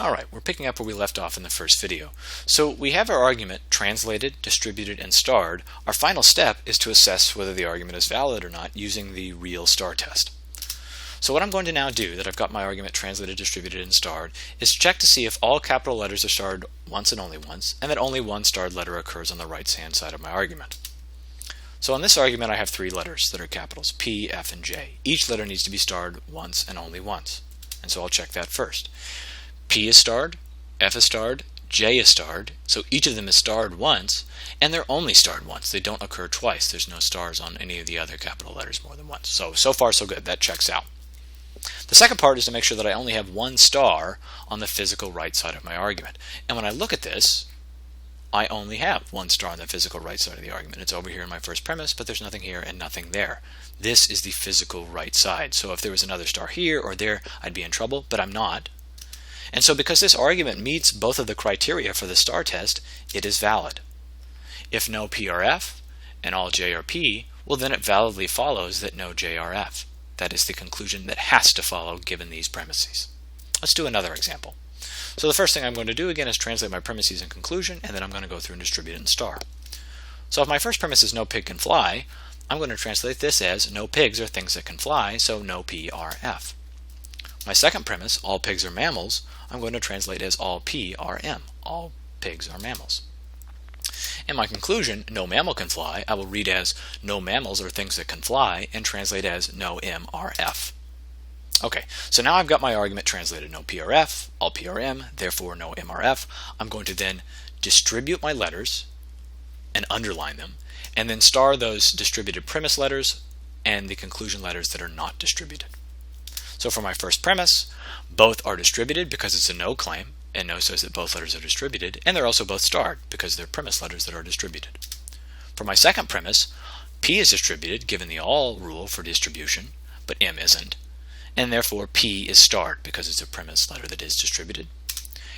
Alright, we're picking up where we left off in the first video. So we have our argument translated, distributed, and starred. Our final step is to assess whether the argument is valid or not using the real star test. So what I'm going to now do, that I've got my argument translated, distributed, and starred, is check to see if all capital letters are starred once and only once, and that only one starred letter occurs on the right-hand side of my argument. So on this argument I have three letters that are capitals, P, F, and J. Each letter needs to be starred once and only once. And so I'll check that first. P is starred, F is starred, J is starred, so each of them is starred once, and they're only starred once. They don't occur twice. There's no stars on any of the other capital letters more than once. So far so good. That checks out. The second part is to make sure that I only have one star on the physical right side of my argument. And when I look at this, I only have one star on the physical right side of the argument. It's over here in my first premise, but there's nothing here and nothing there. This is the physical right side. So if there was another star here or there, I'd be in trouble, but I'm not. And so because this argument meets both of the criteria for the star test, it is valid. If no P or F and all J or P, well then it validly follows that no J or F. That is the conclusion that has to follow given these premises. Let's do another example. So the first thing I'm going to do again is translate my premises and conclusion, and then I'm going to go through and distribute it and star. So if my first premise is no pig can fly, I'm going to translate this as no pigs are things that can fly, so no P, R, F. My second premise, all pigs are mammals, I'm going to translate as all P, R, M. All pigs are mammals. And my conclusion, no mammal can fly, I will read as no mammals are things that can fly and translate as no M, R, F. Okay, so now I've got my argument translated, no P or F, all P or M, therefore no M or F. I'm going to then distribute my letters and underline them, and then star those distributed premise letters and the conclusion letters that are not distributed. So for my first premise, both are distributed because it's a no claim, and no says that both letters are distributed, and they're also both starred because they're premise letters that are distributed. For my second premise, P is distributed given the all rule for distribution, but M isn't, and therefore P is starred because it's a premise letter that is distributed.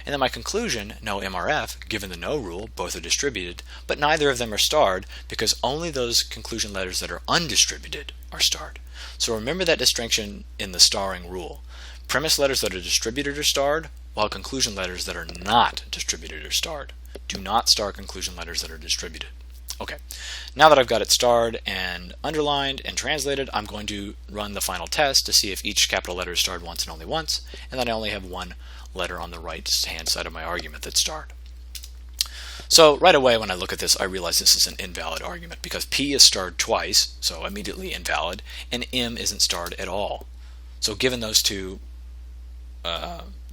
And then my conclusion, no M or F, given the no rule, both are distributed, but neither of them are starred because only those conclusion letters that are undistributed are starred. So remember that distinction in the starring rule. Premise letters that are distributed are starred, while conclusion letters that are not distributed are starred. Do not star conclusion letters that are distributed. Okay, now that I've got it starred and underlined and translated, I'm going to run the final test to see if each capital letter is starred once and only once, and then I only have one letter on the right hand side of my argument that's starred. So right away when I look at this, I realize this is an invalid argument because P is starred twice, so immediately invalid, and M isn't starred at all. So given those two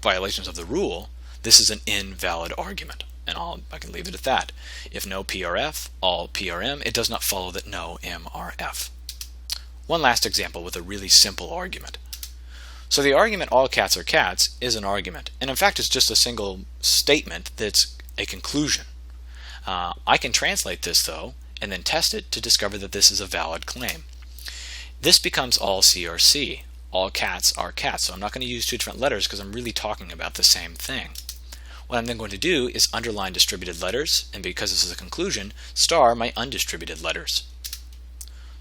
violations of the rule, this is an invalid argument, and I can leave it at that. If no P or F, all P or M, it does not follow that no M or F. One last example with a really simple argument. So the argument all cats are cats is an argument, and in fact it's just a single statement that's a conclusion. I can translate this though and then test it to discover that this is a valid claim. This becomes all C or C. All cats are cats. So I'm not going to use two different letters because I'm really talking about the same thing. What I'm then going to do is underline distributed letters, and because this is a conclusion, star my undistributed letters.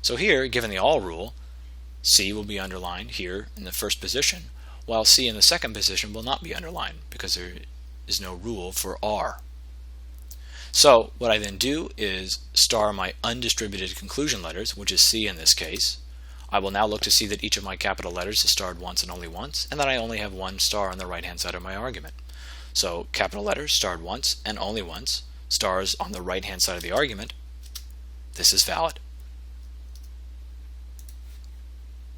So here, given the all rule, C will be underlined here in the first position, while C in the second position will not be underlined because there is no rule for R. So what I then do is star my undistributed conclusion letters, which is C in this case. I will now look to see that each of my capital letters is starred once and only once, and that I only have one star on the right hand side of my argument. So capital letters starred once and only once, stars on the right hand side of the argument. This is valid.